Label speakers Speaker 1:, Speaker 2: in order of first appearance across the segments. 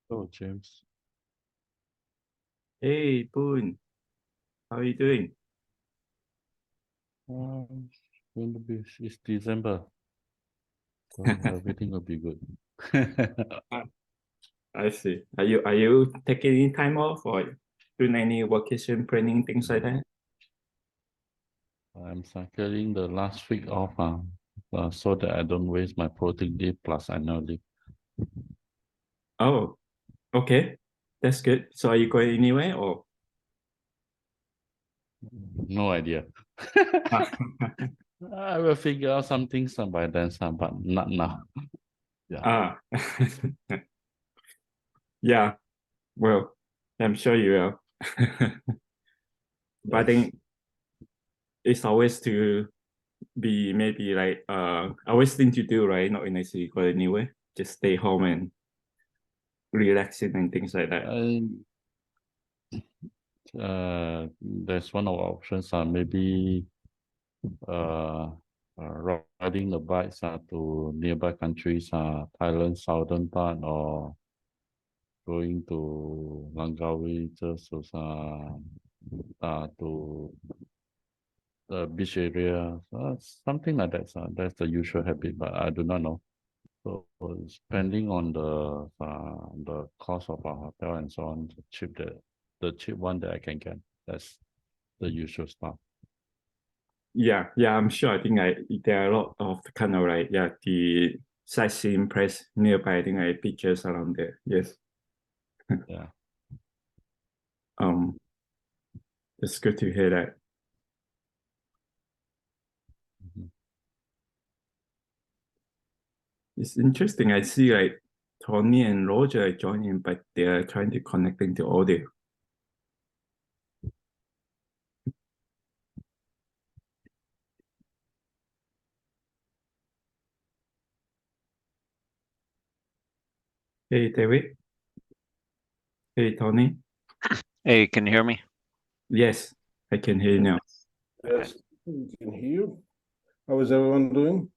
Speaker 1: Hello, James.
Speaker 2: Hey, Boone, how are you doing?
Speaker 1: Going to be it's December, so everything will be good.
Speaker 2: Ah, I see. Are you taking any time off or doing any vacation planning, things like that?
Speaker 1: I'm cycling the last week off, so that I don't waste my protein leave plus annual leave.
Speaker 2: Oh, okay. That's good. So are you going anywhere or?
Speaker 1: No idea.
Speaker 2: Ah,
Speaker 1: I will figure out some things by then, but not now. Yeah.
Speaker 2: ah. Yeah, well, I'm sure you will. But I
Speaker 1: Yes.
Speaker 2: think it's always to be maybe like always thing to do, right? Not necessarily go anywhere. Just stay home and relaxing and things like that.
Speaker 1: I, there's one of the options. Maybe uh, riding the bikes to nearby countries, Thailand southern part, or going to Langkawi just to the beach area, something like that. So that's the usual habit, but I do not know. So it's depending on the cost of our hotel and so on, the cheap one that I can get. That's the usual stuff.
Speaker 2: Yeah, I'm sure. I think there are a lot of kind of like the sightseeing place nearby. I think pictures around there. Yes.
Speaker 1: Yeah.
Speaker 2: Um, it's good to hear that.
Speaker 1: Mhm.
Speaker 2: It's interesting. I see like Tony and Roger are joining, but they're trying to connect into audio. Hey, David. Hey, Tony.
Speaker 3: Hey, can you hear me?
Speaker 2: Yes, I can hear you now.
Speaker 4: Yes, we can hear you. How is everyone doing?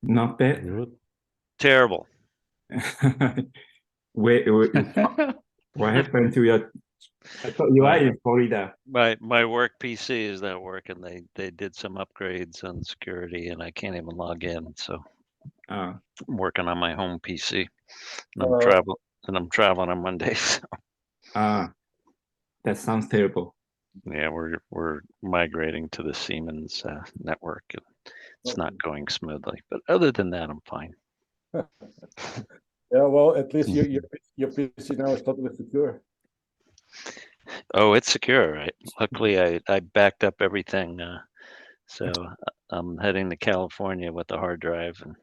Speaker 2: Not bad.
Speaker 1: Good.
Speaker 3: Terrible.
Speaker 2: Wait, what happened to your? I thought you are in Florida.
Speaker 3: My work PC is not working. They did some upgrades on security, and I can't even log in. So
Speaker 2: Uh,
Speaker 3: I'm working on my home PC, and
Speaker 4: Uh,
Speaker 3: I'm traveling on Mondays.
Speaker 2: that sounds terrible.
Speaker 3: Yeah, we're migrating to the Siemens network. And it's not going smoothly, but other than that, I'm fine.
Speaker 4: Yeah, well, at least your PC now is totally secure.
Speaker 3: Oh, it's secure, right? Luckily, I backed up everything, so I'm heading to California with the hard drive. And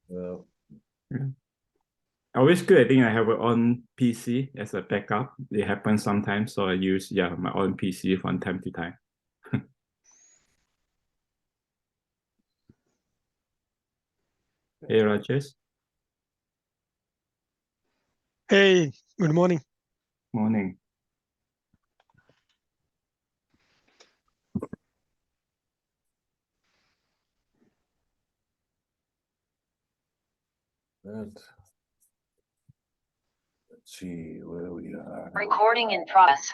Speaker 4: Yeah.
Speaker 2: Always good. I think I have my own PC as a backup. It happens sometimes, so I use my own PC from time to time. Hey, Rajesh.
Speaker 5: Hey, good morning.
Speaker 2: Morning.
Speaker 4: Let's see where we are.
Speaker 6: Recording in progress.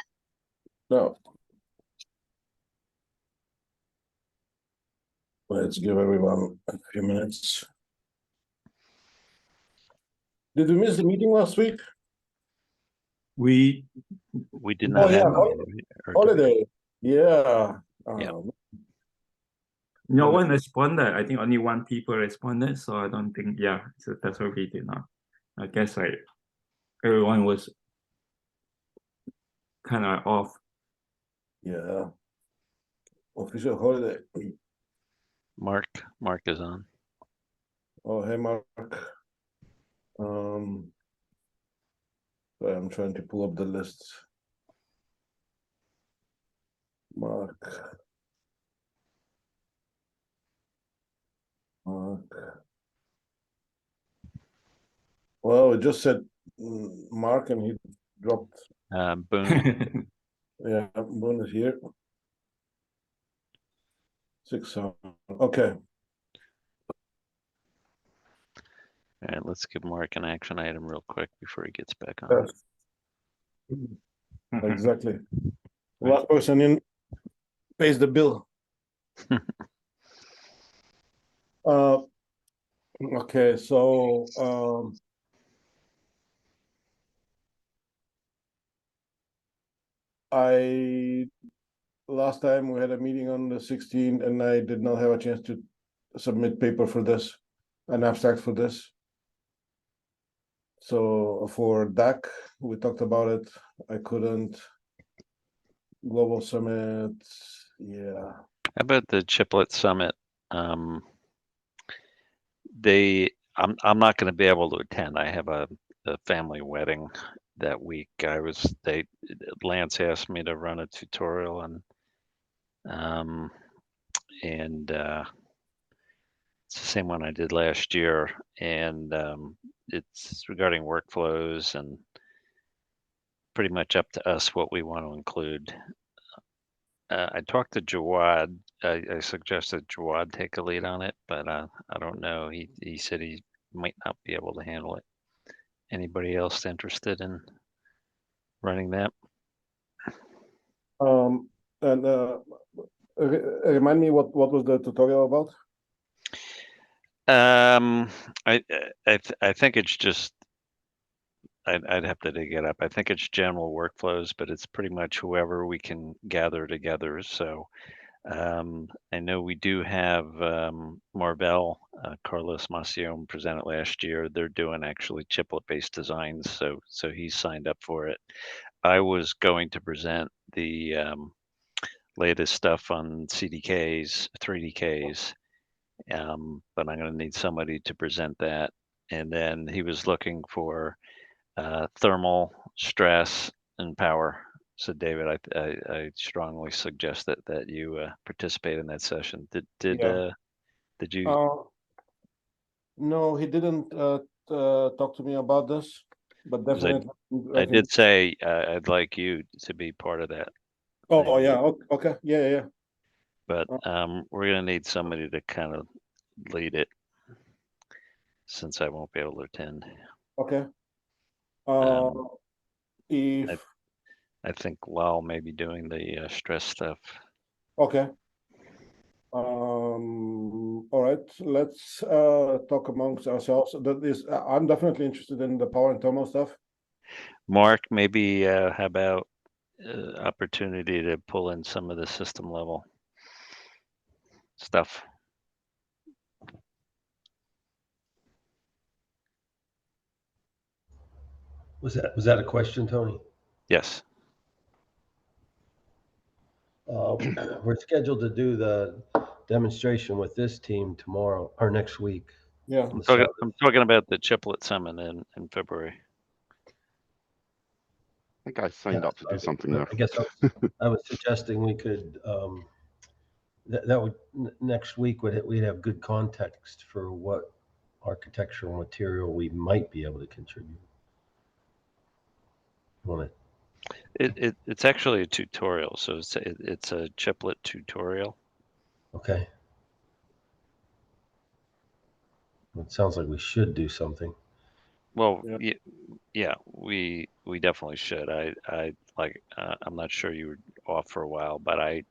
Speaker 4: No. Let's give everyone a few minutes. Did we miss the meeting last week?
Speaker 2: We
Speaker 3: we did not
Speaker 4: yeah,
Speaker 3: have
Speaker 4: holiday. Yeah.
Speaker 3: Yeah.
Speaker 2: no one responded. I think only one people responded, so I don't think so that's what we did not. I guess like everyone was kind of off.
Speaker 4: Yeah. Official holiday.
Speaker 3: Mark is on.
Speaker 4: Oh, hey, Mark. Sorry, I'm trying to pull up the list. Mark. Well, it just said Mark and he dropped.
Speaker 3: Boone.
Speaker 4: Yeah, Boone is here. 6 okay.
Speaker 3: All right, let's give Mark an action item real quick before he gets back on.
Speaker 4: Yes, exactly. Last person in pays the bill. Okay, so last time we had a meeting on the 16th and I did not have a chance to submit paper for this, an abstract for this. So for DAC, we talked about it. I couldn't. Global Summit, yeah.
Speaker 3: How about the Chiplet Summit? I'm not going to be able to attend. I have a family wedding that week. Lance asked me to run a tutorial and it's the same one I did last year, and it's regarding workflows and pretty much up to us what we want to include. I talked to Jawad. I suggested Jawad take a lead on it, but I don't know. He said he might not be able to handle it. Anybody else interested in running that?
Speaker 4: And remind me what was the tutorial about?
Speaker 3: I think it's just I'd have to dig it up. I think it's general workflows, but it's pretty much whoever we can gather together. So I know we do have Marvell, Carlos Macion presented last year. They're doing actually chiplet-based designs, so he's signed up for it. I was going to present the latest stuff on CDKs, 3DKs, but I'm going to need somebody to present that. And then he was looking for thermal, stress, and power. So David, I strongly suggest that you participate in that session. Did you?
Speaker 4: No, he didn't talk to me about this, but
Speaker 3: 'Cause
Speaker 4: definitely.
Speaker 3: I did say I'd like you to be part of that.
Speaker 4: Oh
Speaker 3: thing.
Speaker 4: yeah, okay, yeah.
Speaker 3: But we're gonna need somebody to kind of lead it, since I won't be able to attend.
Speaker 4: Okay. If
Speaker 3: I think Lal may be doing the stress stuff.
Speaker 4: okay. All right, let's talk amongst ourselves. That is, I'm definitely interested in the power and thermal stuff.
Speaker 3: Mark, maybe how about opportunity to pull in some of the system level stuff?
Speaker 6: Was that a question, Tony?
Speaker 3: Yes.
Speaker 6: We're scheduled to do the demonstration with this team tomorrow or next week.
Speaker 4: Yeah.
Speaker 3: I'm talking about the chiplet summit in February.
Speaker 7: I think I signed up to do something there.
Speaker 6: I guess I was suggesting we could that would next week we'd have good context for what architectural material we might be able to contribute.
Speaker 3: It's actually a tutorial, so it's a chiplet tutorial.
Speaker 6: Okay. It sounds like we should do something.
Speaker 3: Well, yeah, we definitely should. I'm not sure you were off for a while, but I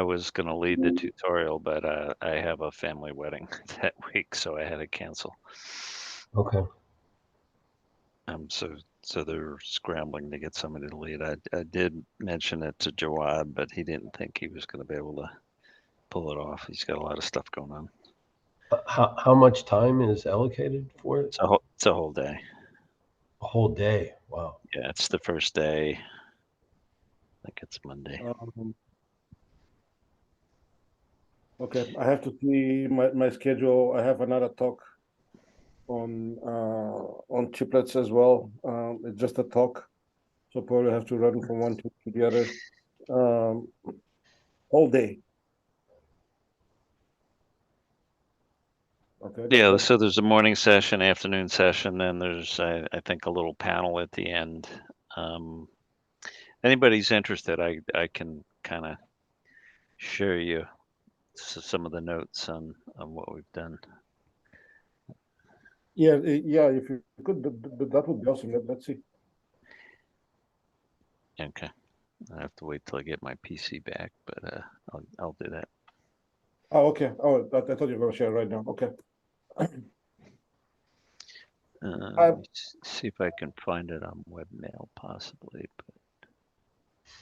Speaker 3: was going to lead the tutorial, but I have a family wedding that week, so I had to cancel.
Speaker 6: Okay.
Speaker 3: So they're scrambling to get somebody to lead. I did mention it to Jawad, but he didn't think he was going to be able to pull it off. He's got a lot of stuff going on.
Speaker 6: How much time is allocated for it?
Speaker 3: It's a whole day.
Speaker 6: A whole day. Wow.
Speaker 3: Yeah, it's the first day. I think it's Monday.
Speaker 4: Okay, I have to see my schedule. I have another talk on chiplets as well. It's just a talk, so probably have to run from one to the other. Whole day. Okay.
Speaker 3: Yeah, so there's a morning session, afternoon session, then there's I think a little panel at the end. Anybody's interested, I can kind of share you some of the notes on what we've done.
Speaker 4: Yeah, yeah, if you could, that would be awesome. Let's see.
Speaker 3: Okay. I have to wait till I get my PC back, but I'll do that.
Speaker 4: Oh, okay. Oh, I thought you were gonna share right now. Okay.
Speaker 3: Let me see if I can find it on webmail possibly, but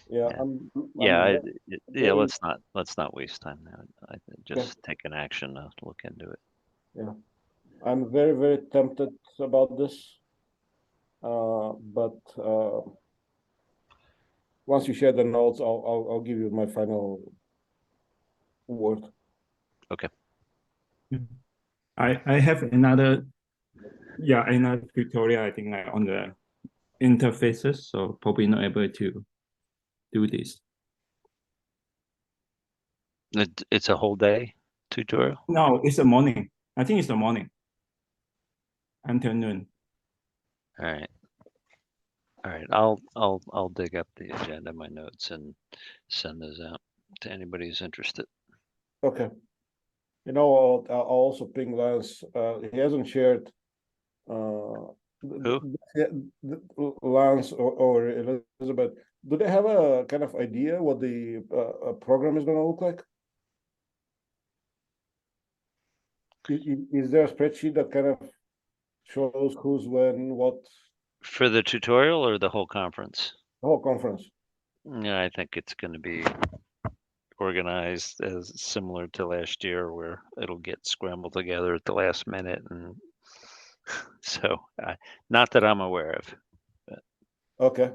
Speaker 4: Yeah,
Speaker 3: yeah.
Speaker 4: I'm
Speaker 3: yeah,
Speaker 4: very-
Speaker 3: let's not waste time now. I just take an action to look into it.
Speaker 4: yeah, I'm very tempted about this. But once you share the notes, I'll give you my final word.
Speaker 3: Okay.
Speaker 2: I have another tutorial, I think, like on the interfaces, so probably not able to do this.
Speaker 3: It's a whole day tutorial?
Speaker 2: No, it's the morning. I think it's the morning until noon.
Speaker 3: All right. All right. I'll dig up the agenda, my notes, and send those out to anybody who's interested.
Speaker 4: Okay. You know, I'll also ping Lance. He hasn't shared.
Speaker 3: Who?
Speaker 4: Lance or Elizabeth, do they have a kind of idea what the program is going to look like? Is there a spreadsheet that kind of shows who's when, what?
Speaker 3: For the tutorial or the whole conference?
Speaker 4: The whole conference.
Speaker 3: Yeah, I think it's going to be organized as similar to last year, where it'll get scrambled together at the last minute, and so not that I'm aware of.
Speaker 4: Okay.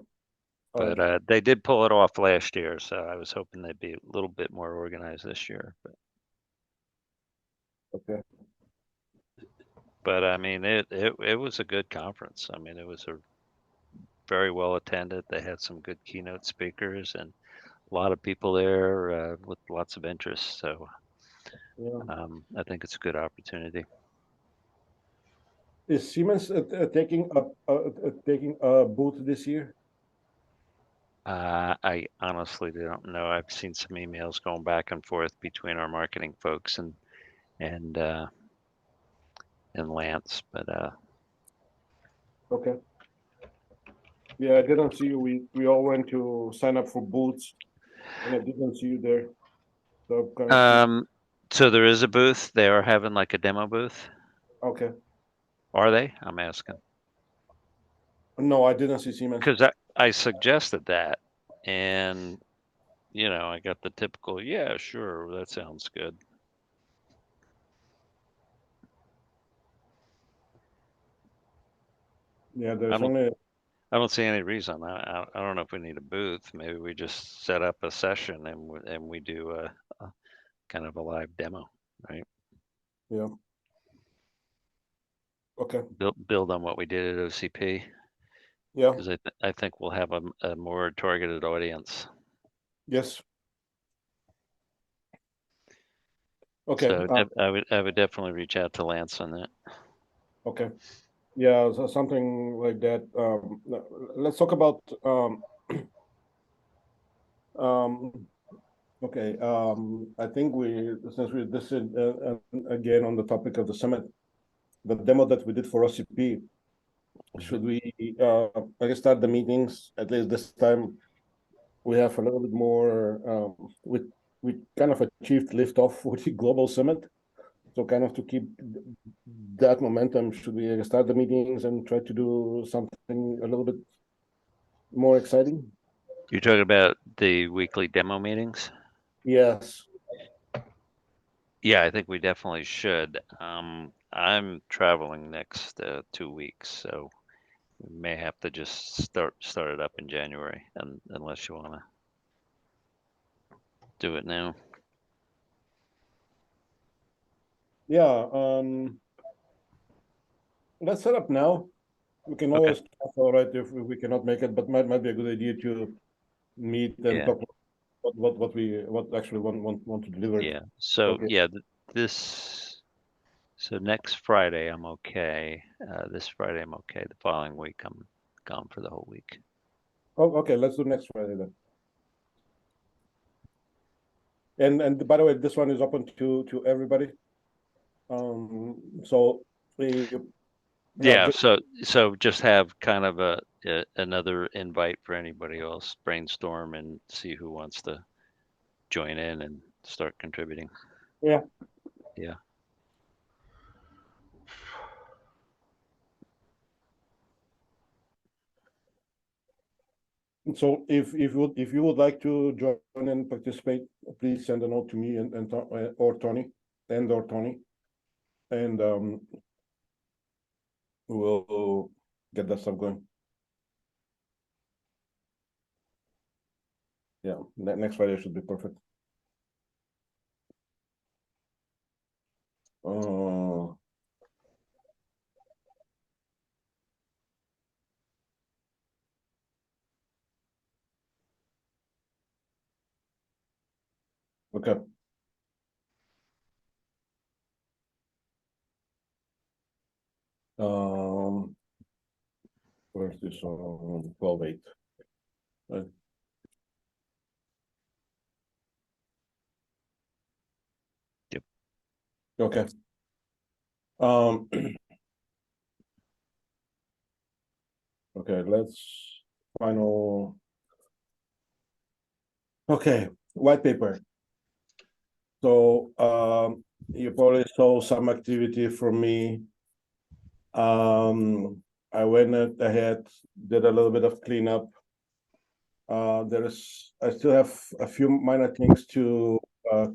Speaker 4: All
Speaker 3: But
Speaker 4: right.
Speaker 3: they did pull it off last year, so I was hoping they'd be a little bit more organized this year.
Speaker 4: Okay.
Speaker 3: But I mean, it was a good conference. I mean, it was a very well attended. They had some good keynote speakers and a lot of people there with lots of interest. So
Speaker 4: Yeah.
Speaker 3: I think it's a good opportunity.
Speaker 4: Is Siemens taking a booth this year?
Speaker 3: I honestly don't know. I've seen some emails going back and forth between our marketing folks and Lance, but
Speaker 4: Okay. Yeah, I didn't see you. We all went to sign up for booths, and I didn't see you there. So kind of
Speaker 3: so there is a booth. They are having like a demo booth.
Speaker 4: okay.
Speaker 3: Are they? I'm asking.
Speaker 4: No, I didn't see Siemens.
Speaker 3: Because I suggested that, and I got the typical, yeah, sure, that sounds good.
Speaker 4: Yeah, there's only.
Speaker 3: I don't see any reason. I don't know if we need a booth. Maybe we just set up a session and we do a kind of a live demo, right?
Speaker 4: Yeah. Okay.
Speaker 3: Build on what we did at OCP.
Speaker 4: Yeah.
Speaker 3: Because I think we'll have a more targeted audience.
Speaker 4: Yes. Okay.
Speaker 3: So I would definitely reach out to Lance on that.
Speaker 4: Okay. Yeah, so something like that. Let's talk about okay. I think since we this is again on the topic of the summit, the demo that we did for OCP, should we I guess start the meetings at least this time? We have a little bit more. We kind of achieved liftoff for the global summit. So kind of to keep that momentum, should we start the meetings and try to do something a little bit more exciting?
Speaker 3: You're talking about the weekly demo meetings?
Speaker 4: Yes.
Speaker 3: Yeah, I think we definitely should. I'm traveling next 2 weeks, so we may have to just start it up in January, unless you want to do it now.
Speaker 4: Yeah. Let's set up now. We can always talk, all right, if we cannot make it, but might be a good idea to meet and talk what we actually want to deliver.
Speaker 3: Yeah. So
Speaker 4: Okay.
Speaker 3: yeah, so next Friday I'm okay. This Friday I'm okay. The following week I'm gone for the whole week.
Speaker 4: Oh, okay. Let's do next Friday then. And by the way, this one is open to everybody. So
Speaker 3: Yeah,
Speaker 4: ju-
Speaker 3: so just have kind of another invite for anybody else, brainstorm and see who wants to join in and start contributing.
Speaker 4: Yeah.
Speaker 3: Yeah.
Speaker 4: So if you would like to join and participate, please send a note to me and or Tony or Tony, and we'll get that stuff going. Yeah, next Friday should be perfect. Okay. Where's this on 12/8? Right.
Speaker 3: Yep.
Speaker 4: Okay. Okay, let's final. Okay, white paper. So you probably saw some activity from me. I went ahead, did a little bit of cleanup. I still have a few minor things to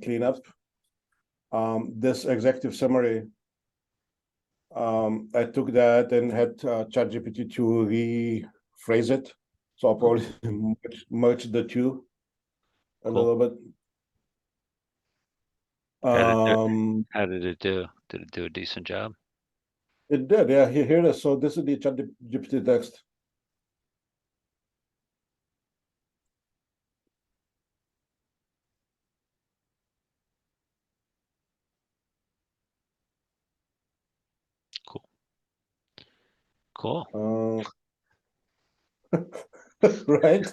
Speaker 4: clean up. This executive summary, I took that and had ChatGPT to rephrase it. So I'll probably merge the two a
Speaker 3: Cool.
Speaker 4: little bit.
Speaker 3: How did it do? Did it do a decent job?
Speaker 4: It did, yeah. Here it is. So this is the ChatGPT text.
Speaker 3: Cool.
Speaker 4: Right?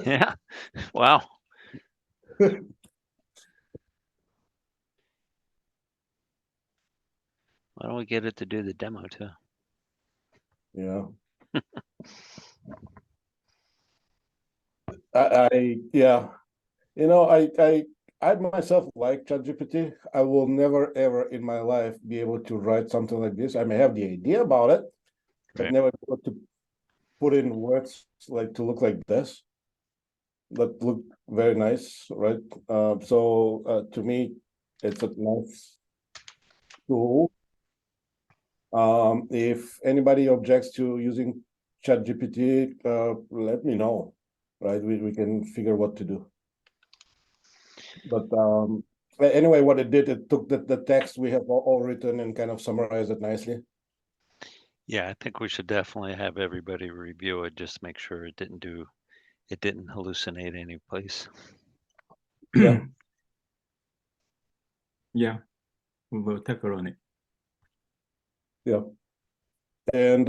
Speaker 3: Yeah. Wow. Why don't we get it to do the demo too?
Speaker 4: Yeah. Yeah. You know, I myself like ChatGPT. I will never ever in my life be able to write something like this. I may have the idea about it, but
Speaker 3: Right.
Speaker 4: never be able to put in words like to look like this. That look very nice, right? So to me, it's a nice tool. If anybody objects to using ChatGPT, let me know, right? We can figure what to do. But anyway, what it did, it took the text we have all written and kind of summarized it nicely.
Speaker 3: Yeah, I think we should definitely have everybody review it, just make sure it didn't hallucinate any place.
Speaker 4: Yeah.
Speaker 2: Yeah, we'll tackle on it.
Speaker 4: Yeah. And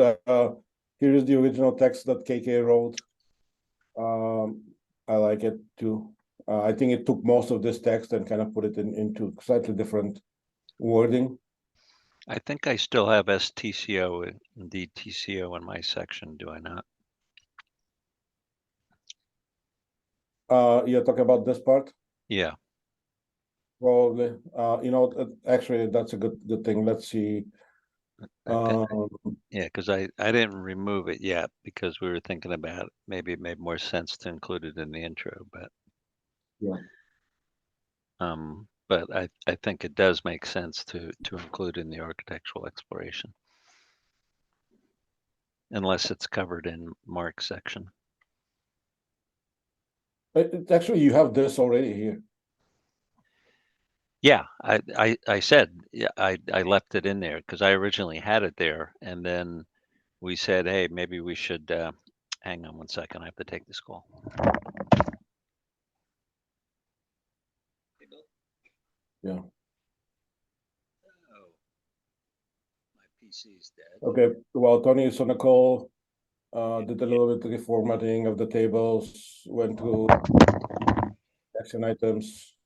Speaker 4: here is the original text that KK wrote. I like it too. I think it took most of this text and kind of put it into slightly different wording.
Speaker 3: I think I still have STCO, indeed TCO in my section, do I not?
Speaker 4: You're talking about this part?
Speaker 3: Yeah.
Speaker 4: Probably. You know, actually, that's a good thing. Let's see.
Speaker 3: Yeah, because I didn't remove it yet because we were thinking about maybe it made more sense to include it in the intro, but
Speaker 4: Yeah.
Speaker 3: But I think it does make sense to include in the architectural exploration, unless it's covered in Mark's section.
Speaker 4: It's actually, you have this already here.
Speaker 3: Yeah, I said, yeah, I left it in there because I originally had it there, and then we said, hey, maybe we should hang on one second, I have to take this call.
Speaker 4: Yeah.
Speaker 3: Oh, my PC's dead.
Speaker 4: Okay. Well, Tony is on the call. Did a little bit of reformatting of the tables, went through action items.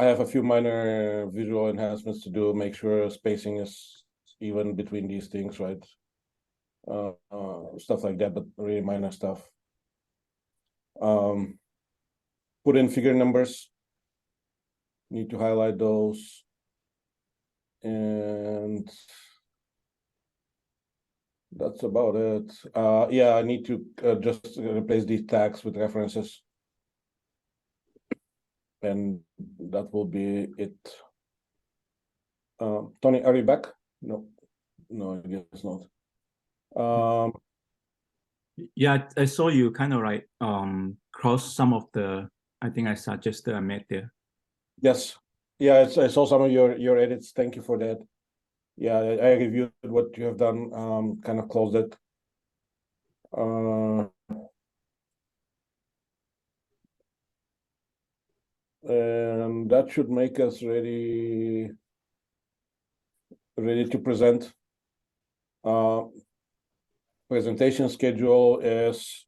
Speaker 4: I have a few minor visual enhancements to do, make sure spacing is even between these things, right? Stuff like that, but really minor stuff. Put in figure numbers. Need to highlight those. And that's about it. Yeah, I need to just replace these tags with references. And that will be it. Tony, are you back? No, I guess not.
Speaker 2: Yeah, I saw you kind of like cross some of the, I think I suggested I made there.
Speaker 4: Yes. Yeah, I saw some of your edits. Thank you for that. Yeah, I reviewed what you have done, kind of closed it. And that should make us ready to present. Presentation schedule is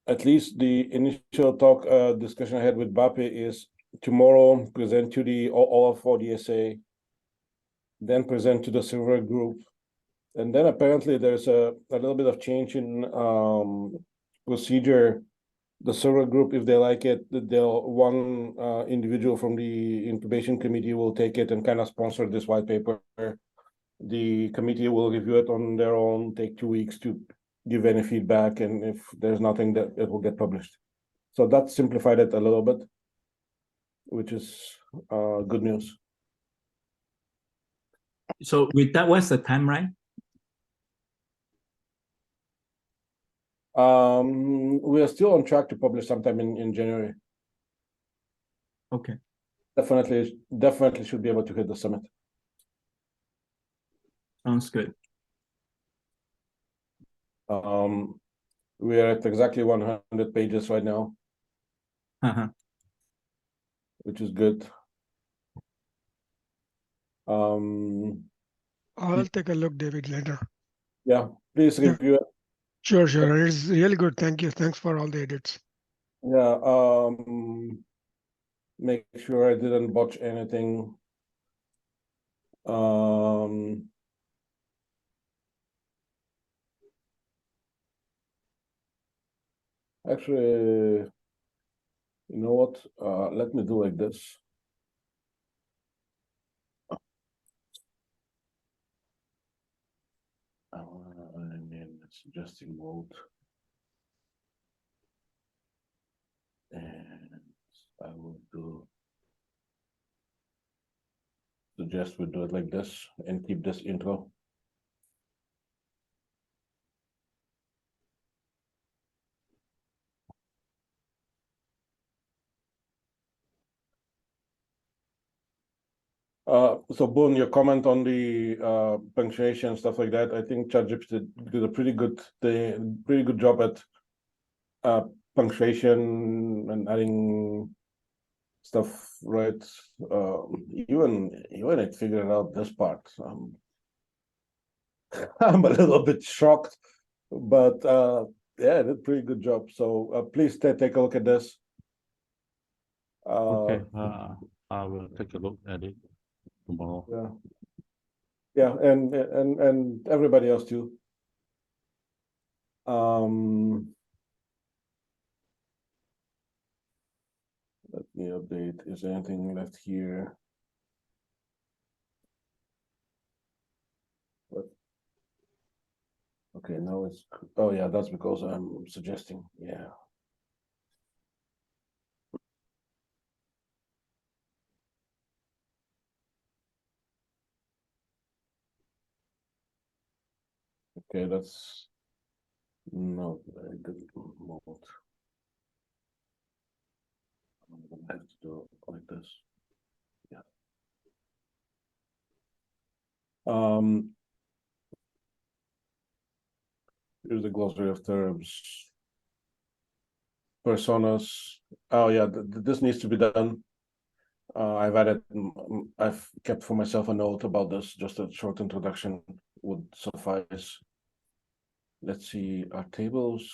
Speaker 4: at least the initial talk discussion I had with Bape is tomorrow present to the all of ODSA, then present to the server group, and then apparently there's a little bit of change in procedure. The server group, if they like it, they'll one individual from the incubation committee will take it and kind of sponsor this white paper. The committee will review it on their own, take 2 weeks to give any feedback, and if there's nothing, that it will get published. So that simplified it a little bit, which is good news.
Speaker 2: So with that, what's the timeline?
Speaker 4: We are still on track to publish sometime in January.
Speaker 2: Okay.
Speaker 4: Definitely should be able to hit the summit.
Speaker 2: Sounds good.
Speaker 4: We are at exactly 100 pages right now, which is good.
Speaker 5: I'll take a look, David, later.
Speaker 4: Yeah, please
Speaker 5: Yeah.
Speaker 4: review it.
Speaker 5: Sure. It's really good. Thank you. Thanks for all the edits.
Speaker 4: Yeah, make sure I didn't botch anything. Actually, you know what? Let me do like this. I'm in suggesting mode. And I will suggest we do it like this and keep this intro. So Boone, your comment on the punctuation, stuff like that, I think ChatGPT did a pretty good job at punctuation and adding stuff, right? Even it figured out this part. I'm a little bit shocked, but yeah, it did a pretty good job. So please take a look at this.
Speaker 1: Okay, I will take a look at it tomorrow.
Speaker 4: Yeah, and everybody else too. Let me update. Is there anything left here? What? Okay, now it's, oh yeah, that's because I'm suggesting, yeah. Okay, that's not very good mode. I'm gonna have to do it like this. Yeah. Here's the glossary of terms. Personas. Oh yeah, this needs to be done. I've kept for myself a note about this. Just a short introduction would suffice. Let's see our tables.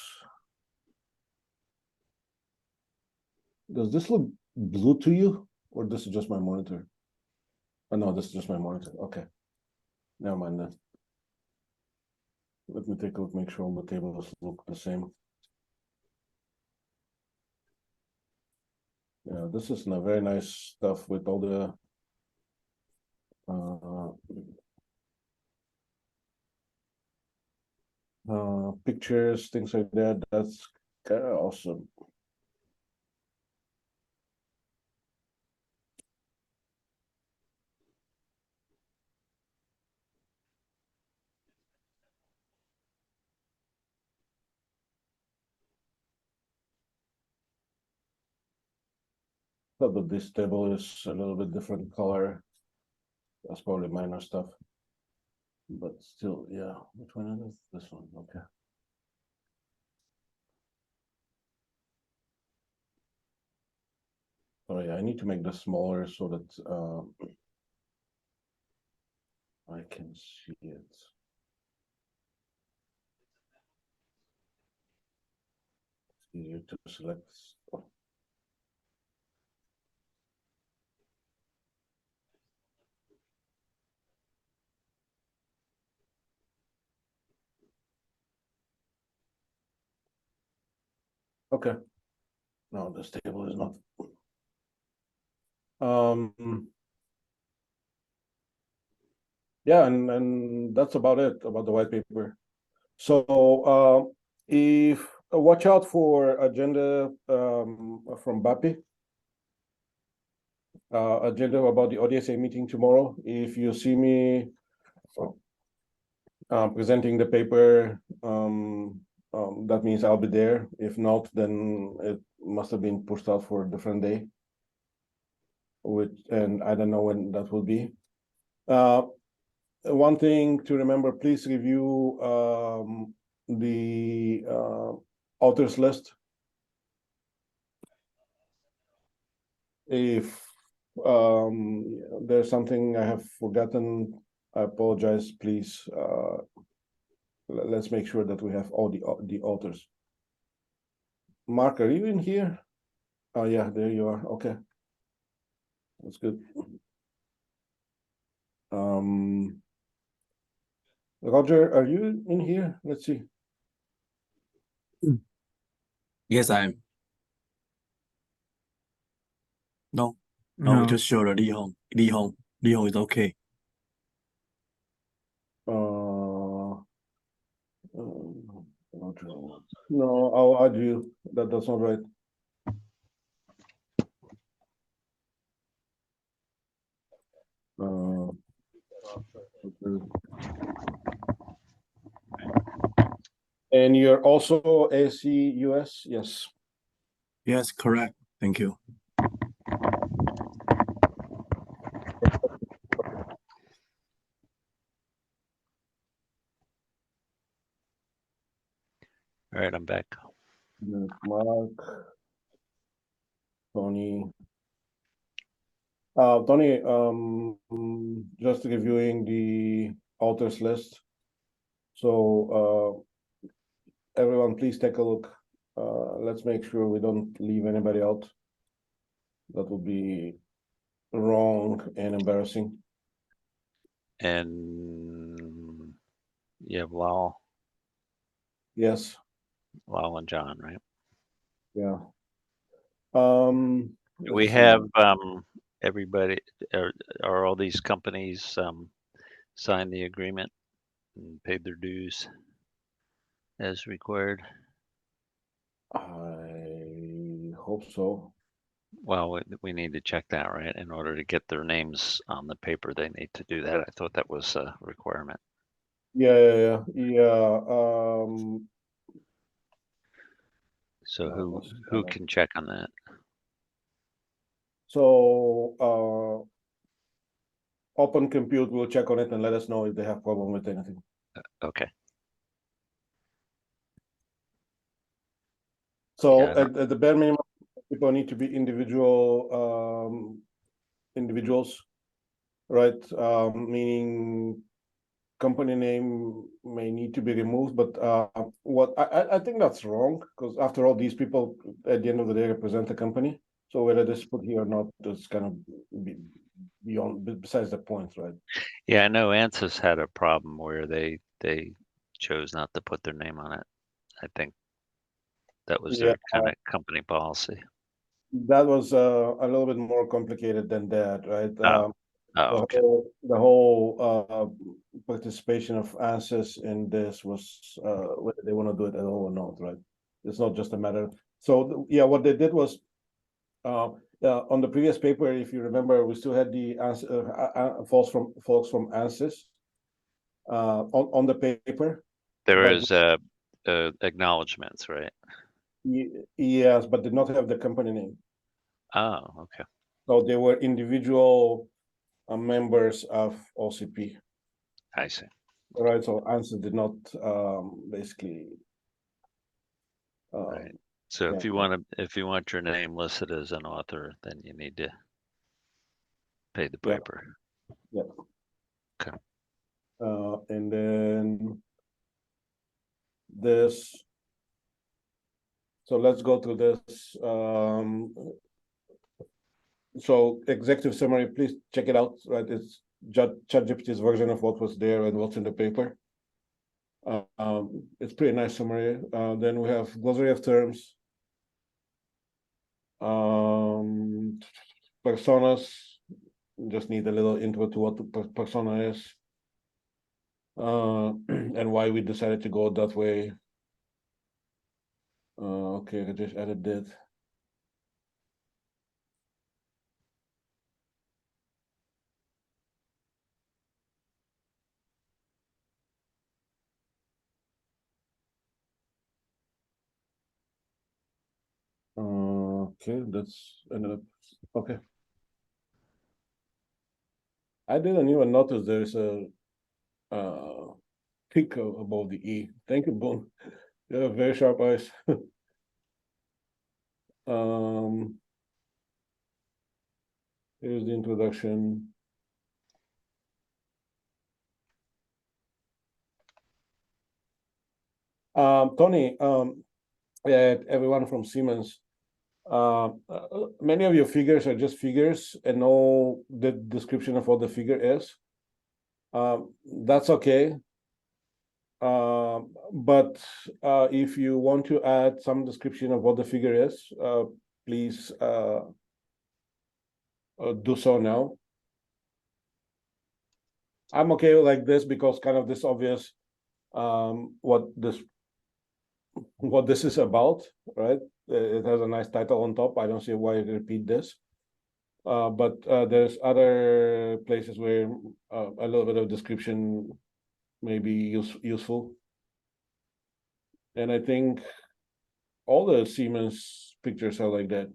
Speaker 4: Does this look blue to you, or this is just my monitor? Oh, no, this is just my monitor. Okay. Never mind that. Let me take a look, make sure all the tables look the same. Yeah, this is a very nice stuff with all the pictures, things like that. That's kind of awesome. But this table is a little bit different color. That's probably minor stuff. But still, yeah. Which one is this one? Okay. Oh yeah, I need to make this smaller so that I can see it. It's easier to select. Oh. Okay. No, this table is not. Yeah, and that's about it about the white paper. So if watch out for agenda from Bapi. Agenda about the ODSA meeting tomorrow. If you see me presenting the paper, that means I'll be there. If not, then it must have been pushed out for a different day. And I don't know when that will be. One thing to remember, please review the authors list. If there's something I have forgotten, I apologize. Please, let's make sure that we have all the authors. Mark, are you in here? Oh yeah, there you are. Okay, that's good. Roger, are you in here? Let's see.
Speaker 8: Yes, I am. No, we just show the Lee Hong. Lee Hong is okay.
Speaker 4: Roger. No, I'll add you. That's not right. And you're also ACUS? Yes.
Speaker 8: Yes, correct. Thank you.
Speaker 3: All right, I'm back.
Speaker 4: Mark, Tony. Tony, just reviewing the authors list. So everyone, please take a look. Let's make sure we don't leave anybody out. That would be wrong and embarrassing.
Speaker 3: And yeah, Lal
Speaker 4: Yes.
Speaker 3: and John, right?
Speaker 4: Yeah.
Speaker 3: We have everybody, are all these companies signed the agreement and paid their dues as required?
Speaker 4: I hope so.
Speaker 3: Well, we need to check that, right? In order to get their names on the paper, they need to do that. I thought that was a requirement.
Speaker 4: Yeah.
Speaker 3: So who can check on that?
Speaker 4: So Open Compute will check on it and let us know if they have problem with anything.
Speaker 3: Okay.
Speaker 4: So
Speaker 3: Yeah,
Speaker 4: at the bare minimum, people need to be individuals, right? Meaning company name may need to be removed, but what I think that's wrong, because after all, these people at the end of the day represent the company. So whether this put here or not is kind of besides the point, right?
Speaker 3: Yeah, I know ANSYS had a problem where they chose not to put their name on it. I think that was
Speaker 4: Yeah,
Speaker 3: their kind of company policy.
Speaker 4: that was a little bit more complicated than that, right?
Speaker 3: Oh, okay.
Speaker 4: The whole participation of ANSYS in this was whether they want to do it at all or not, right? It's not just a matter. So yeah, what they did was on the previous paper, if you remember, we still had the folks from ANSYS on the paper.
Speaker 3: There
Speaker 4: but
Speaker 3: is acknowledgements, right?
Speaker 4: Yes, but did not have the company name.
Speaker 3: Oh, okay.
Speaker 4: So they were individual members of OCP.
Speaker 3: I see.
Speaker 4: Right, so ANSYS did not basically.
Speaker 3: Right. So
Speaker 4: yeah.
Speaker 3: if you want your name listed as an author, then you need to pay the
Speaker 4: Yeah.
Speaker 3: piper.
Speaker 4: Yeah.
Speaker 3: Okay.
Speaker 4: And then this. So let's go to this. So executive summary, please check it out. Right, it's ChatGPT's version of what was there and what's in the paper. It's pretty nice summary. Then we have glossary of terms. Personas, just need a little intro to what the persona is. And why we decided to go that way. Okay, I just added that. Okay, that's ended up okay. I didn't even notice there's a tick above the E. Thank you, Boone. You have very sharp eyes. Here's the introduction. Tony, everyone from Siemens. Many of your figures are just figures and no the description of what the figure is. That's okay. But if you want to add some description of what the figure is, please do so now. I'm okay like this because kind of this obvious what this is about, right? It has a nice title on top. I don't see why you repeat this. But there's other places where a little bit of description may be useful. And I think all the Siemens pictures are like that.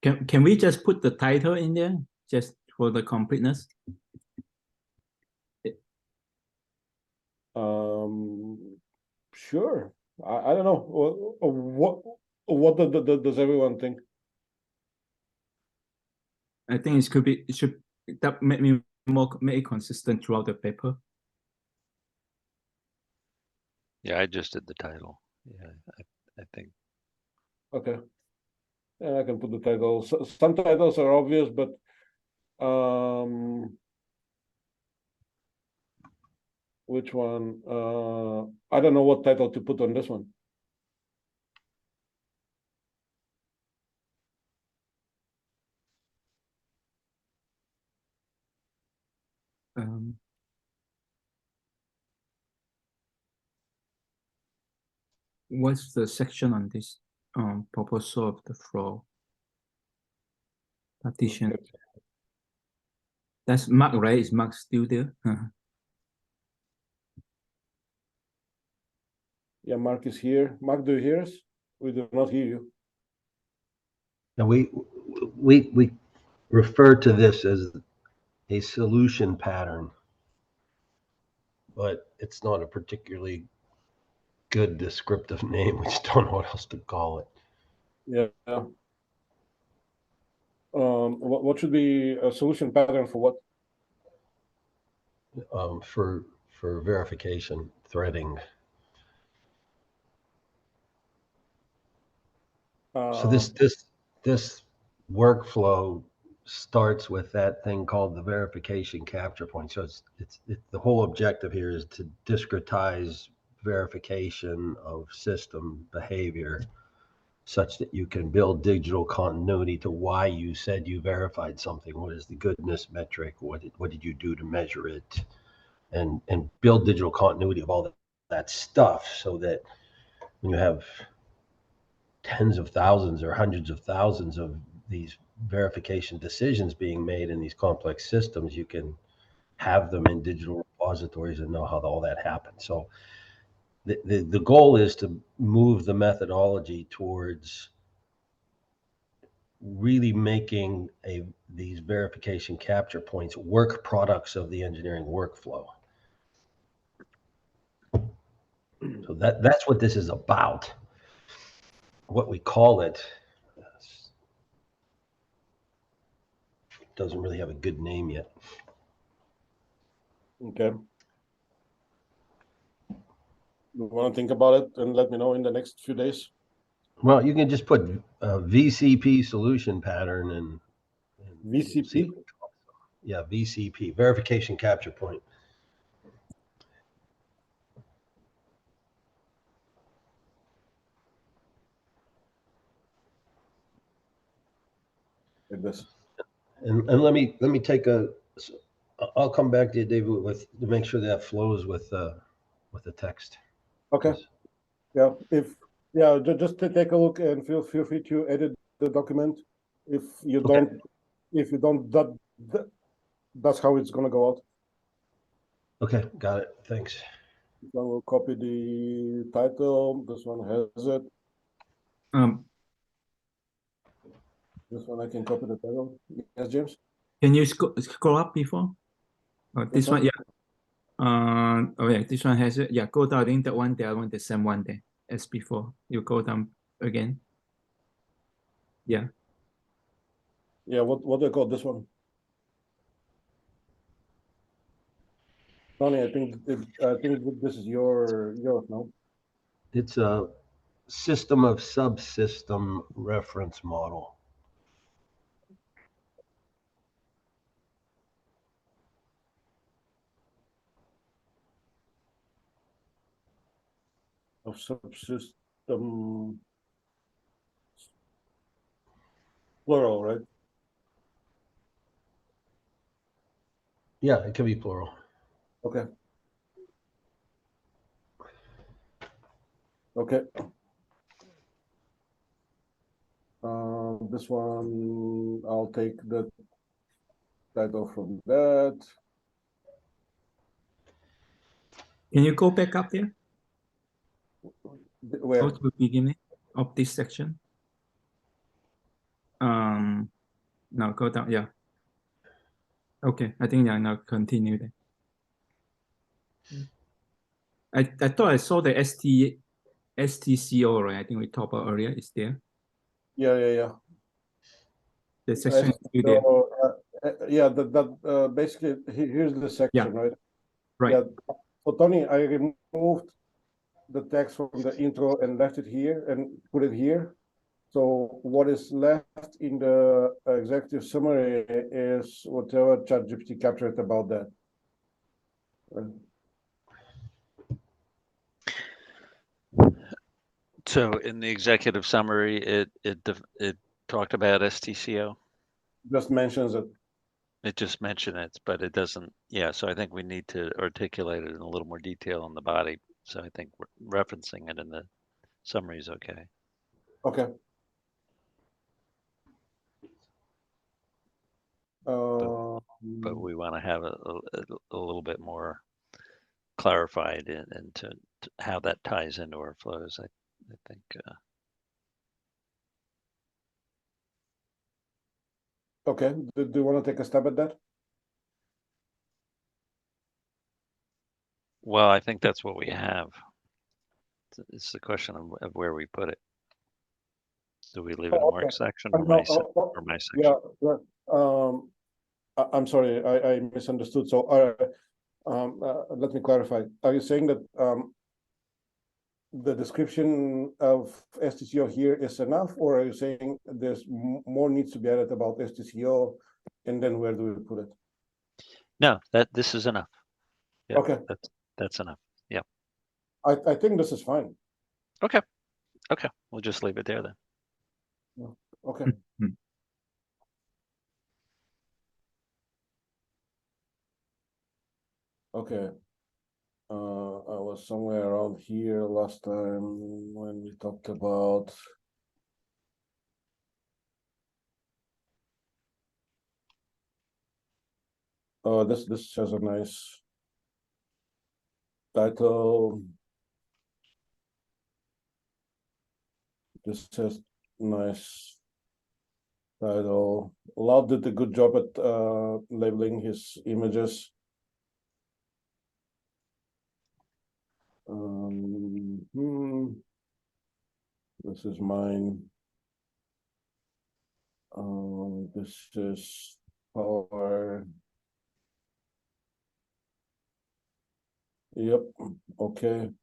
Speaker 2: Can we just put the title in there just for the completeness?
Speaker 4: Sure. I don't know what does everyone think?
Speaker 2: I think it should that make it consistent throughout the paper.
Speaker 3: Yeah, I just did the title. Yeah, I think.
Speaker 4: Okay. And I can put the title. So, some titles are obvious, but which one? I don't know what title to put on this one.
Speaker 2: What's the section on this proposal of the floor partition?
Speaker 4: Okay.
Speaker 2: That's Mark, right? Is Mark still there?
Speaker 4: Yeah, Mark is here. Mark, do you hear us? We do not hear you.
Speaker 6: Now we refer to this as a solution pattern, but it's not a particularly good descriptive name. We just don't know what else to call it.
Speaker 4: Yeah. What should be a solution pattern for what?
Speaker 6: For verification, threading. So this workflow starts with that thing called the verification capture point. So it's the whole objective here is to discretize verification of system behavior such that you can build digital continuity to why you said you verified something. What is the goodness metric? What did you do to measure it? And build digital continuity of all that stuff so that when you have tens of thousands or hundreds of thousands of these verification decisions being made in these complex systems, you can have them in digital repositories and know how all that happened. So the goal is to move the methodology towards really making these verification capture points work products of the engineering workflow. So that's what this is about. What we call it doesn't really have a good name yet.
Speaker 4: Okay. You want to think about it and let me know in the next few days?
Speaker 6: Well, you can just put VCP solution pattern and
Speaker 4: VCP?
Speaker 6: Yeah, VCP, verification capture point.
Speaker 4: Like this.
Speaker 6: And let me take I'll come back to you, David, to make sure that flows with the text.
Speaker 4: Okay. Yeah. Just to take a look and feel free to edit the document. If you don't, that's how it's gonna go out.
Speaker 6: Okay, got it. Thanks.
Speaker 4: Then we'll copy the title. This one has it. This one I can copy the title. Yes, James.
Speaker 2: Can you scroll up before? This one, yeah. Oh yeah, this one has it. Yeah, go down. I think that one, the other one, the same one there as before. You go down again. Yeah.
Speaker 4: Yeah. What do I call this one? Tony, I think this is yours now.
Speaker 6: It's a system of subsystem reference model.
Speaker 4: Of subsystem plural, right?
Speaker 6: Yeah, it can be plural.
Speaker 4: Okay. Okay. This one, I'll take the title from that.
Speaker 2: Can you go back up there?
Speaker 4: Where?
Speaker 2: Go to the beginning of this section. Now go down. Yeah. Okay, I think now continue there. I thought I saw the STCO, right? I think we talked about earlier. It's there.
Speaker 4: Yeah.
Speaker 2: The section is still there.
Speaker 4: Yeah, basically here's the section, right?
Speaker 2: Right.
Speaker 4: Yeah. So Tony, I removed the text from the intro and left it here and put it here. So what is left in the executive summary is whatever ChatGPT captured about that.
Speaker 3: So in the executive summary, it talked about STCO.
Speaker 4: Just mentions it.
Speaker 3: It just mentioned it, but it doesn't. Yeah, so I think we need to articulate it in a little more detail in the body. So I think referencing it in the summary is okay.
Speaker 4: Okay.
Speaker 3: But we want to have a little bit more clarified into how that ties into our flows. I think.
Speaker 4: Okay. Do you want to take a stab at that?
Speaker 3: Well, I think that's what we have. It's the question of where we put it. Do we leave it in Mark's section or my section?
Speaker 4: Yeah. I'm sorry, I misunderstood. So, let me clarify. Are you saying that the description of STCO here is enough, or are you saying there's more needs to be added about STCO, and then where do we put it?
Speaker 3: No, this is enough. Yeah,
Speaker 4: Okay,
Speaker 3: that's enough.
Speaker 4: I think this is fine.
Speaker 3: Okay, we'll just leave it there then.
Speaker 4: Okay.
Speaker 2: Mhm.
Speaker 4: Okay. I was somewhere around here last time when we talked about. Oh, this has a nice title. This has nice title. Lau did a good job at labeling his images. This is mine. This is power. Yep. Okay.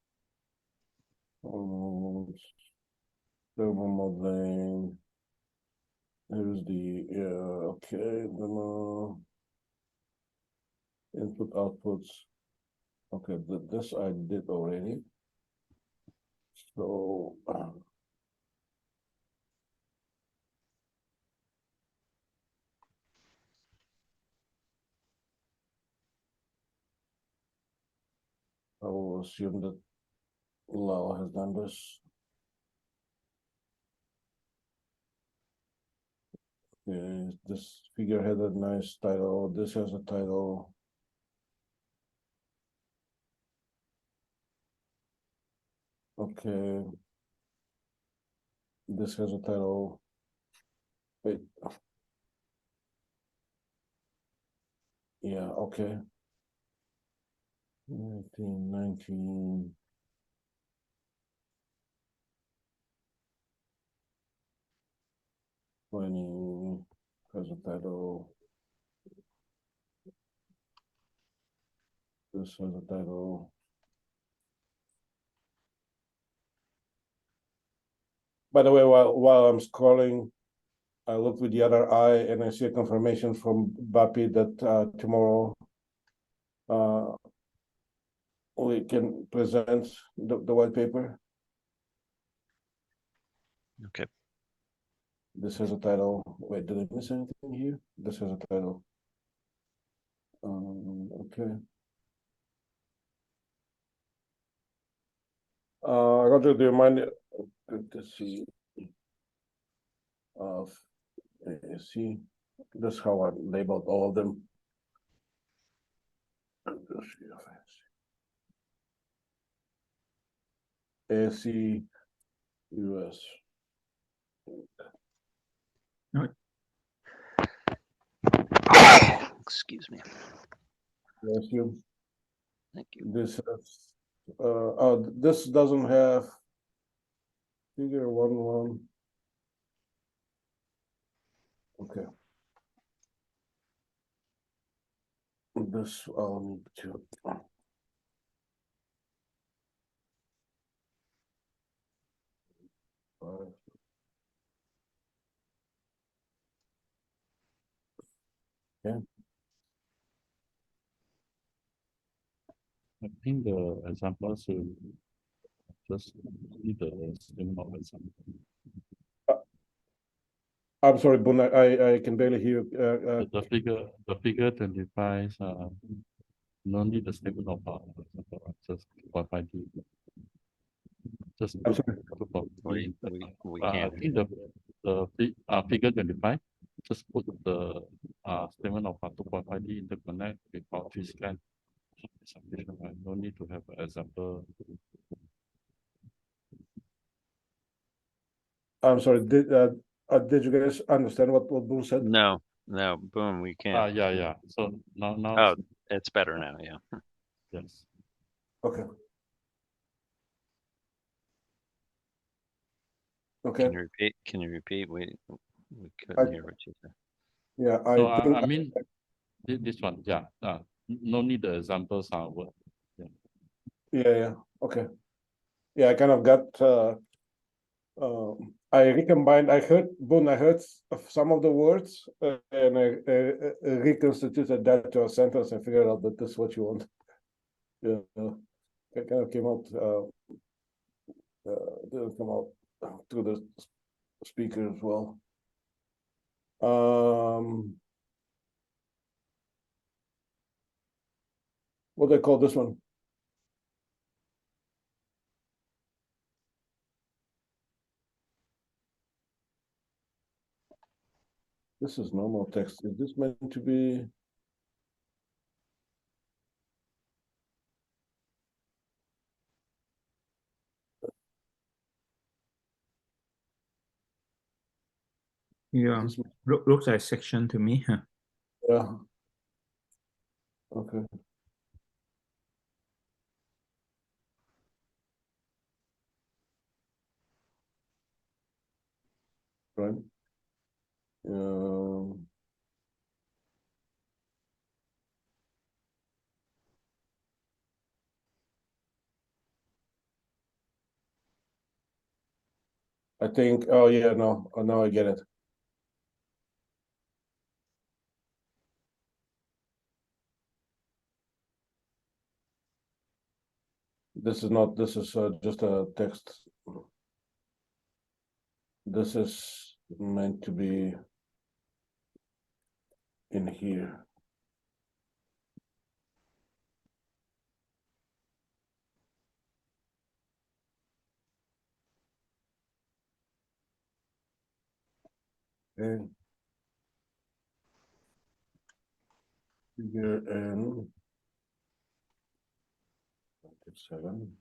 Speaker 4: Thermal modeling. Here's the okay. Demo. Input outputs. Okay, this I did already. So I will assume that Lau has done this. Okay, this figure had a nice title. This has a title. Okay. This has a title. Wait. Yeah, okay. 19, 20 has a title. This has a title. By the way, while I'm scrolling, I look with the other eye and I see a confirmation from Bapi that tomorrow we can present the white paper.
Speaker 3: Okay.
Speaker 4: This has a title. Wait, did I miss anything here? This has a title. Okay. Roger, do you mind? Good to see. See, this is how I labeled all of them. ASC US.
Speaker 3: Excuse me.
Speaker 4: Bless you.
Speaker 3: Thank you.
Speaker 4: This has this doesn't have figure 1 1. Okay. This I'll need to. Yeah.
Speaker 1: I think the examples will just need the string of example.
Speaker 4: I'm sorry, Bun, I can barely hear.
Speaker 1: The figure 25 no need the statement of just 2.5D. Just
Speaker 4: I'm sorry.
Speaker 3: We
Speaker 1: I
Speaker 3: can't.
Speaker 1: think the figure 25 just put the statement of 2.5D interconnect with boundary scan. Sufficient, right? No need to have an example.
Speaker 4: I'm sorry. Did you guys understand what Bun said?
Speaker 3: No, boom, we can't.
Speaker 1: Yeah. So now.
Speaker 3: Oh, it's better now. Yeah.
Speaker 1: Yes.
Speaker 4: Okay. Okay.
Speaker 3: Can you repeat? We couldn't hear what you said.
Speaker 4: Yeah,
Speaker 1: So
Speaker 4: think
Speaker 1: I mean this one. Yeah. No need the examples. Word.
Speaker 4: Yeah. Okay. yeah, I kind of got I recombined. I heard some of the words, and I reconstituted that to a sentence and figured out that this is what you want. Yeah, it kind of came out. Didn't come out through the speaker as well. What do they call this one? This is normal text. Is this meant to be?
Speaker 2: Yeah,
Speaker 4: Is this,
Speaker 2: looks like section to me.
Speaker 4: yeah. Okay. Right. I think. Oh yeah, no. Oh, now I get it. This is not. This is just a text. This is meant to be in here. Okay. Figure N 7.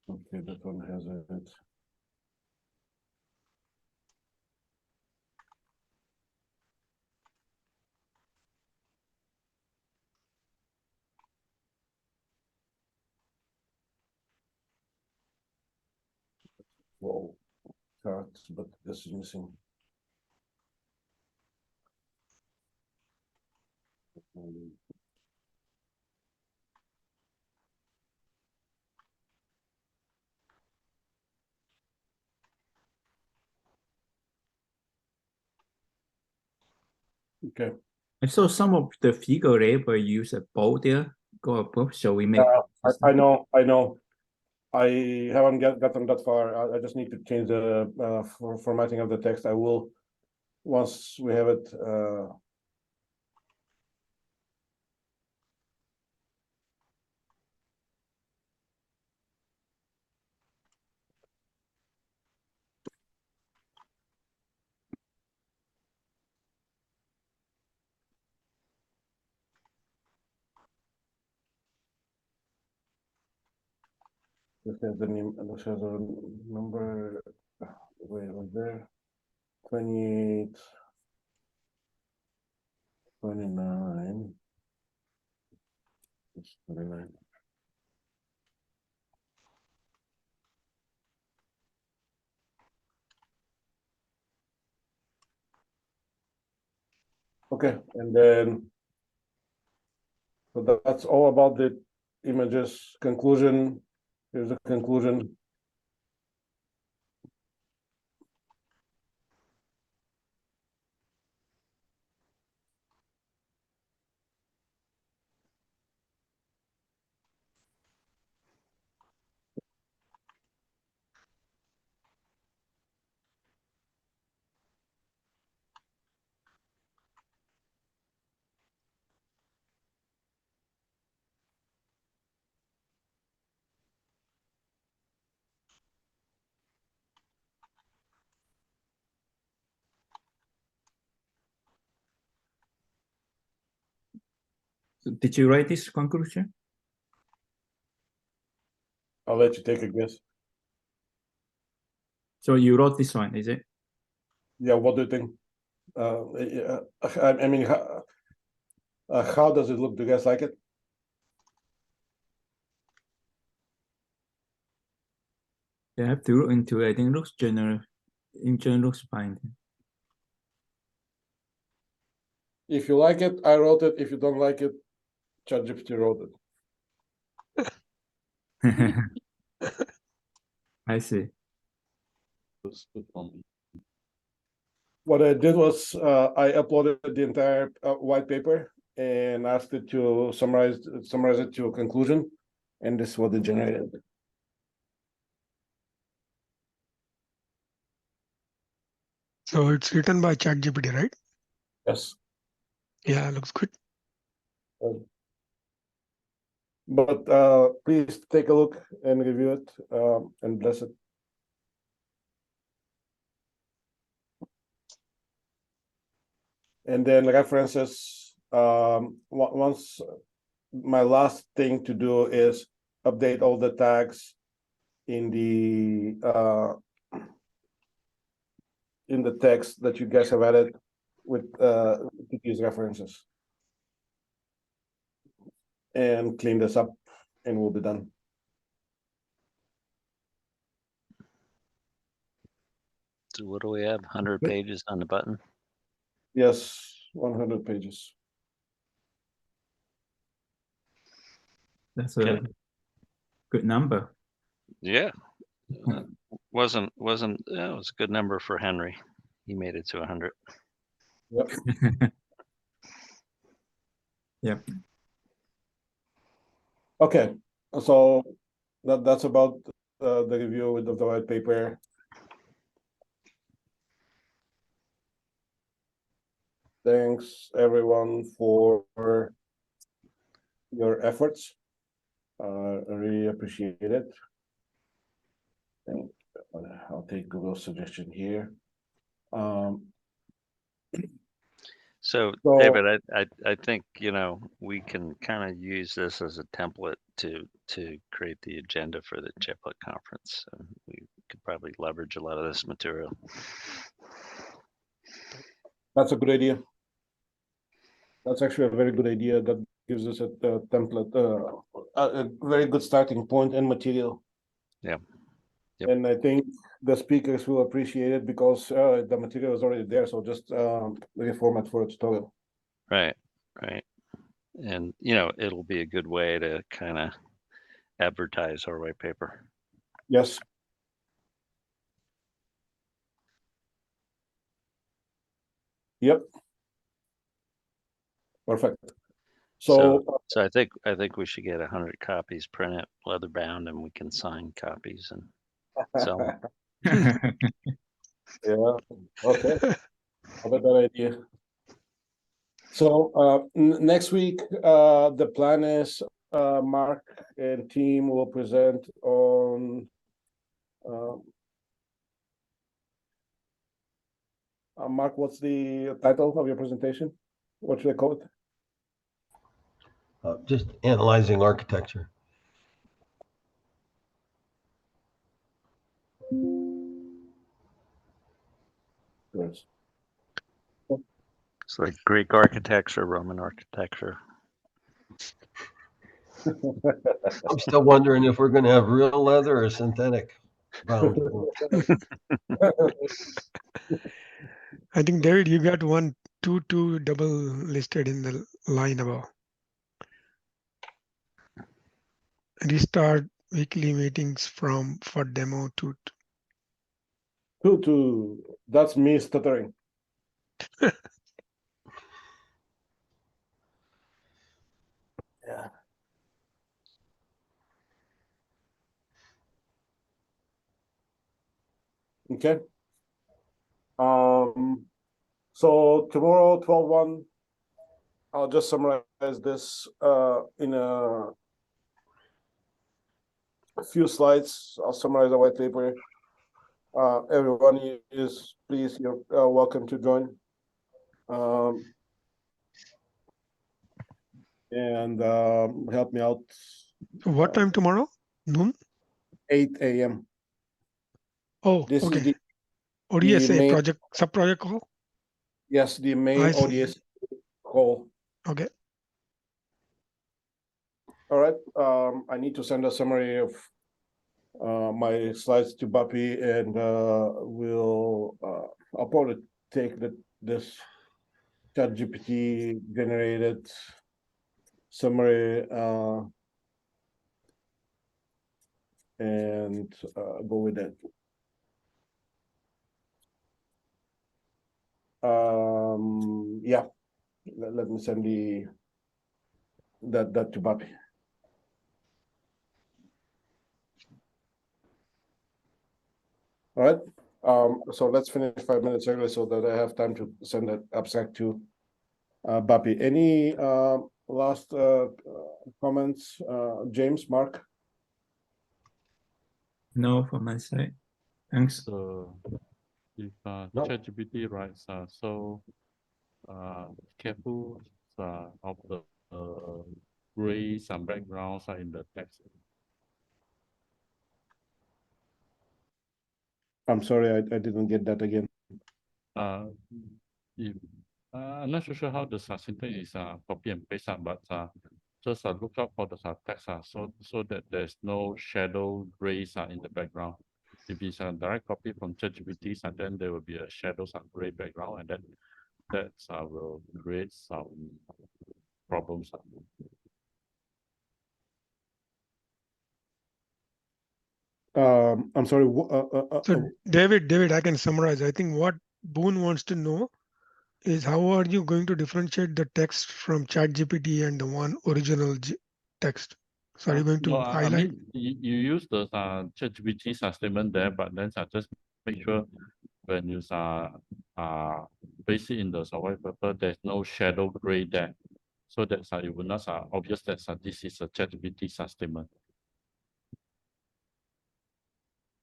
Speaker 4: Okay, that one has it. Whoa, charts, but this is missing. Okay.
Speaker 2: I saw some of the figure label use a bold there, go above, so we make.
Speaker 4: I know. I haven't gotten that far. I just need to change the formatting of the text. I will once we have it. This has the name. This has a number. Wait, was there? 28, 29. It's 29. Okay, and then so that's all about the images. Conclusion. Here's the conclusion.
Speaker 2: So did you write this conclusion?
Speaker 4: I'll let you take a guess.
Speaker 2: So you wrote this one, is it?
Speaker 4: Yeah, what do you think? I mean, how does it look? Do you guys like it?
Speaker 2: You have to look into it. I think looks general. In general, looks fine.
Speaker 4: If you like it, I wrote it. If you don't like it, ChatGPT wrote it.
Speaker 2: I see.
Speaker 1: It's good for me.
Speaker 4: What I did was I uploaded the entire white paper and asked it to summarize it to a conclusion, and this is what it generated.
Speaker 5: So it's written by ChatGPT, right?
Speaker 4: Yes.
Speaker 5: Yeah, looks good.
Speaker 4: But please take a look and review it and bless it. And then references. Once my last thing to do is update all the tags in the text that you guys have added with these references, and clean this up, and we'll be done.
Speaker 3: So what do we have? 100 pages on the button?
Speaker 4: Yes, 100 pages.
Speaker 2: That's a
Speaker 3: Okay.
Speaker 2: good number.
Speaker 3: Yeah. Wasn't it was a good number for Henry. He made it to 100.
Speaker 4: Yep.
Speaker 2: Yep.
Speaker 4: Okay, so that's about the review of the white paper. Thanks everyone for your efforts. I really appreciate it. And I'll take Google's suggestion here.
Speaker 3: So
Speaker 4: So-
Speaker 3: David, I think, you know, we can kind of use this as a template to create the agenda for the chiplet conference. So we could probably leverage a lot of this material.
Speaker 4: That's a good idea. That's actually a very good idea. That gives us a template, a very good starting point and material.
Speaker 3: Yeah. Yep.
Speaker 4: And I think the speakers will appreciate it because the material is already there. So just reformat for a tutorial.
Speaker 3: Right. Right. And, you know, it'll be a good way to kind of advertise our white paper.
Speaker 4: Yes. Yep. Perfect. So
Speaker 3: So I think we should get 100 copies printed, leather bound, and we can sign copies and sell them.
Speaker 4: yeah. Okay. How about that idea? So next week, the plan is Mark and team will present on Mark, what's the title of your presentation? What should I call it?
Speaker 6: Just analyzing architecture.
Speaker 4: Yes.
Speaker 3: It's like Greek architecture, Roman architecture.
Speaker 6: I'm still wondering if we're going to have real leather or synthetic bound.
Speaker 5: I think, David, you got two double listed in the line above. Restart weekly meetings for demo to.
Speaker 4: That's me stuttering. Yeah. Okay. So tomorrow, 12:01, I'll just summarize this in a few slides. I'll summarize the white paper. Everyone is please, you're welcome to join. And help me out.
Speaker 5: What time tomorrow? Noon?
Speaker 4: 8 a.m.
Speaker 5: Oh,
Speaker 4: This
Speaker 5: okay.
Speaker 4: is the
Speaker 5: ODSA
Speaker 4: main,
Speaker 5: project, sub-project call?
Speaker 4: yes, the main
Speaker 5: I see.
Speaker 4: ODS call.
Speaker 5: Okay.
Speaker 4: All right. I need to send a summary of my slides to Bapi, and I'll probably take this ChatGPT generated summary and go with that. Yeah, let me send that to Bobby. All right. So let's finish 5 minutes early so that I have time to send that abstract to Bobby. Any last comments, James, Mark?
Speaker 2: No, from my side. Thanks.
Speaker 1: So if
Speaker 4: No.
Speaker 1: ChatGPT writes, so careful of the grays and backgrounds are in the text.
Speaker 4: I'm sorry, I didn't get that again.
Speaker 1: If I'm not so sure how the syntax is copy and paste, but just look out for the text so that there's no shadow grays in the background. If it's a direct copy from ChatGPT, then there will be a shadows and gray background, and then that will create some problems.
Speaker 4: I'm sorry.
Speaker 5: So David, I can summarize. I think what Boone wants to know is how are you going to differentiate the text from ChatGPT and the one original text? So are you going to
Speaker 1: No, I
Speaker 5: highlight?
Speaker 1: mean, you use the ChatGPT statement there, but then just make sure when you paste it in the white paper, there's no shadow gray there, so that it will not obvious that this is a ChatGPT statement.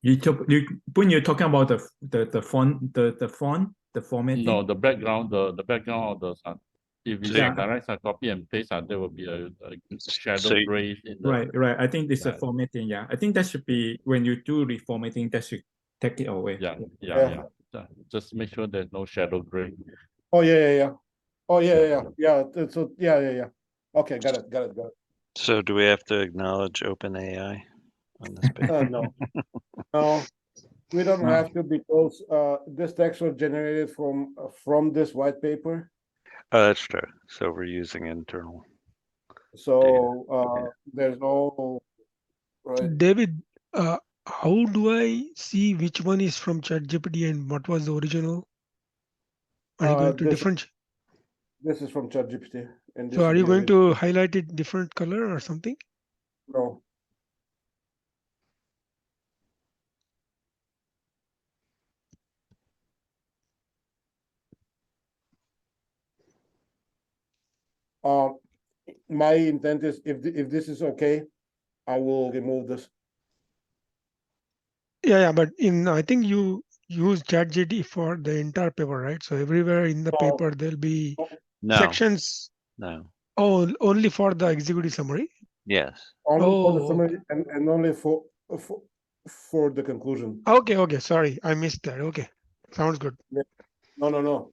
Speaker 2: When you're talking about the font, the formatting.
Speaker 1: No, the background of the if it's
Speaker 2: Yeah.
Speaker 1: a direct copy and paste, there will be a shadow
Speaker 3: So you-
Speaker 1: gray in the
Speaker 2: Right. I think this is
Speaker 1: Yeah.
Speaker 2: a formatting. Yeah, I think that should be when you do reformatting, that should take it away.
Speaker 1: yeah. Just make sure there's no shadow gray.
Speaker 4: Oh yeah. Oh yeah. So yeah. Okay, got it.
Speaker 3: So do we have to acknowledge OpenAI on this page?
Speaker 4: No, we don't
Speaker 2: No.
Speaker 4: have to because this text was generated from this white paper.
Speaker 3: Oh, that's true. So we're using internal.
Speaker 4: So there's no right.
Speaker 5: David, how do I see which one is from ChatGPT and what was the original? Are you going to differentiate?
Speaker 4: This is from ChatGPT, and this
Speaker 5: So are
Speaker 4: is
Speaker 5: you
Speaker 4: the
Speaker 5: going
Speaker 4: original.
Speaker 5: to highlight it different color or something?
Speaker 4: No. My intent is if this is okay, I will remove this.
Speaker 5: Yeah, but I think you use ChatGPT for the entire paper, right? So everywhere in the
Speaker 4: No.
Speaker 5: paper there'll be
Speaker 3: No,
Speaker 5: sections.
Speaker 3: no.
Speaker 5: Oh, only for the executive summary.
Speaker 3: Yes.
Speaker 4: Only for the
Speaker 5: Oh,
Speaker 4: summary and only for the conclusion.
Speaker 5: okay. Sorry, I missed that. Okay, sounds good.
Speaker 4: No.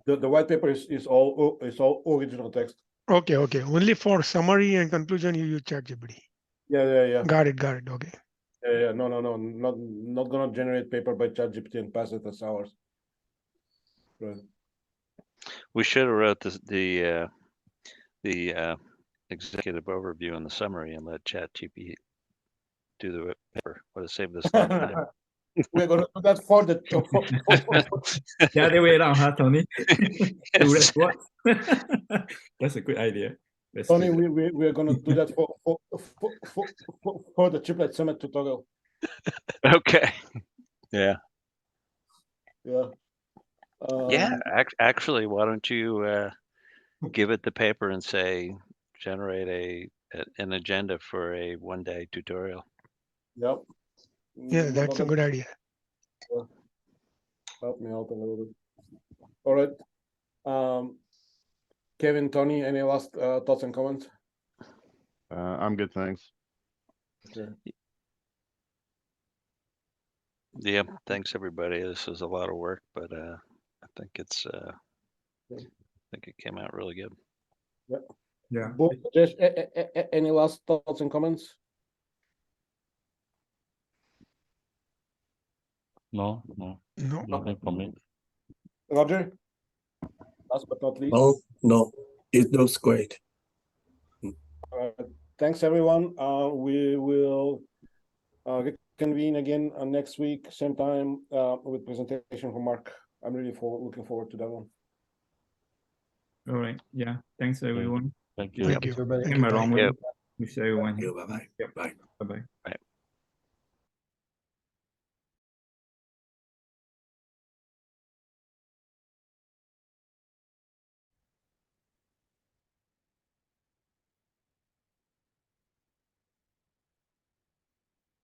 Speaker 4: The white paper is all original text.
Speaker 5: Okay. Only for summary and conclusion you use ChatGPT.
Speaker 4: Yeah.
Speaker 5: Got it. Okay.
Speaker 4: Yeah. No. Not gonna generate paper by ChatGPT and pass it as ours. Right.
Speaker 3: We should have wrote the executive overview and the summary and let ChatGPT do the paper. Would have saved us a lot of time.
Speaker 4: We're gonna do that for the
Speaker 2: The other way around, huh, Tony? Do that what? That's a good idea. Let's
Speaker 4: Tony.
Speaker 2: do that.
Speaker 4: We're gonna do that for the chiplet summit tutorial.
Speaker 3: Okay. Yeah.
Speaker 4: Yeah.
Speaker 3: Yeah. Actually, why don't you give it the paper and say generate an agenda for a one-day tutorial?
Speaker 4: Yep.
Speaker 5: Yeah, that's a good idea.
Speaker 4: Help me out a little bit. All right. Kevin, Tony, any last thoughts and comments?
Speaker 7: I'm good, thanks.
Speaker 4: Okay.
Speaker 3: Yeah. Thanks everybody. This was a lot of work, but I think it came out really good.
Speaker 2: Yeah.
Speaker 4: Just any last thoughts and comments?
Speaker 1: No,
Speaker 5: No.
Speaker 1: nothing for me.
Speaker 4: Roger? last but not least.
Speaker 8: Oh, no, it looks great.
Speaker 4: Thanks, everyone. We will reconvene again next week, same time, with presentation from Mark. I'm really looking forward to that one.
Speaker 2: All right. Yeah. Thanks, everyone.
Speaker 1: Thank you.
Speaker 5: Thank you.
Speaker 6: Everybody.
Speaker 5: Thank you. Bye.
Speaker 2: Everyone.
Speaker 3: Yep.
Speaker 2: Wish everyone.
Speaker 8: Bye-bye.
Speaker 2: Yep.
Speaker 8: Bye.
Speaker 2: Bye-bye.
Speaker 3: Right.